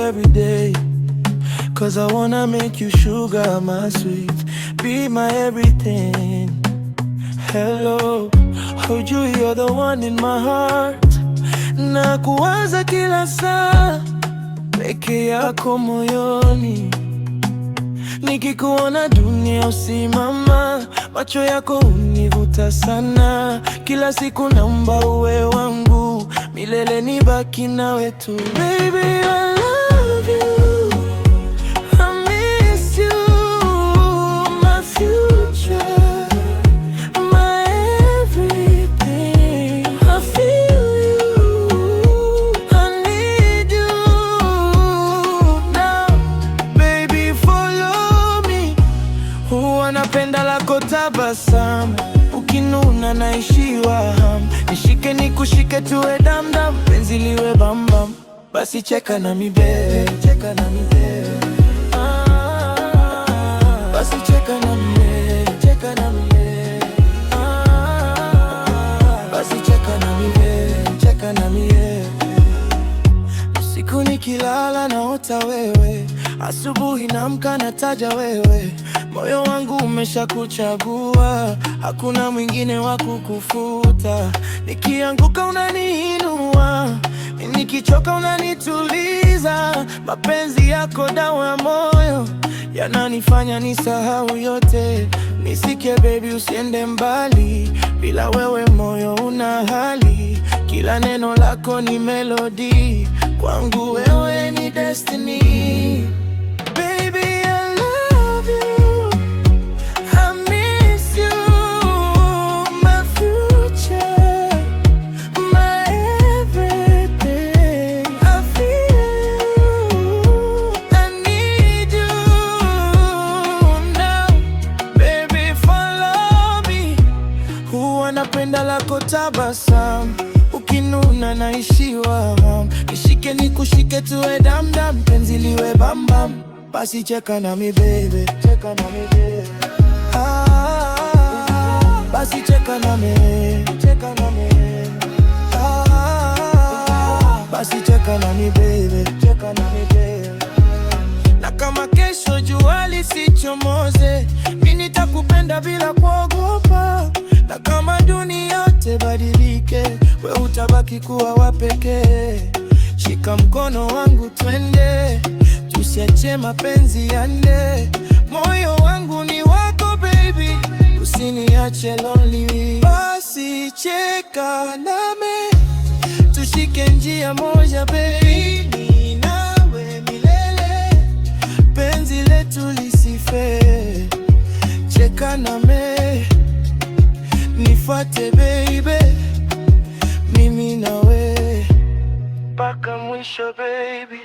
every day, 'cause I wanna make you sugar, my sweet, be my everything. Hello, hold you, you're the one in my heart. Na kuwaza kila saa, peke yako moyoni. Nikikuona dunia usimama, macho yako univuta sana. Kila siku naomba uwe wangu, milele nibaki nawe tu. Baby, I love you, I miss you, my future, my everything. I feel you, I need you now. Baby, follow me. Huwa napenda lako tabasamu, ukinuna naishiwa hamu. Nishike nikushike tuwe damdam, penzi liwe bambam. Basi cheka na mi baby, cheka na mi baby. Basi cheka na mi baby, cheka na mi baby. Basi cheka na mi baby, cheka na mi baby. Usiku nikilala naota wewe, asubuhi naamka nataja wewe. Moyo wangu umeshakuchagua, hakuna mwingine wa kukufuta. Nikianguka unaniinua, nikichoka unanituliza. Mapenzi yako dawa ya moyo, yananifanya nisahau yote. Nisikie baby, usiende mbali, bila wewe moyo una hali. Kila neno lako ni melody, kwangu wewe ni destiny. Napenda lako tabasamu, ukinuna naishiwa hamu. Nishike nikushike tuwe damdam, penzi liwe bambam. Basi cheka na mi baby, cheka na mi baby. Basi cheka na mi, cheka na mi. Basi cheka na mi baby, cheka na mi baby. Na kama kesho jua lisichomoze, mimi nitakupenda bila kuogopa. Na kama dunia yote badilike, we utabaki kuwa wa pekee. Shika mkono wangu twende, tusiache mapenzi yande. Moyo wangu ni wako baby, usiniache lonely. Basi cheka nami, tushike njia moja baby, ni nawe milele, penzi letu lisife. Cheka nami, nifuate baby, mimi nawe mpaka mwisho baby.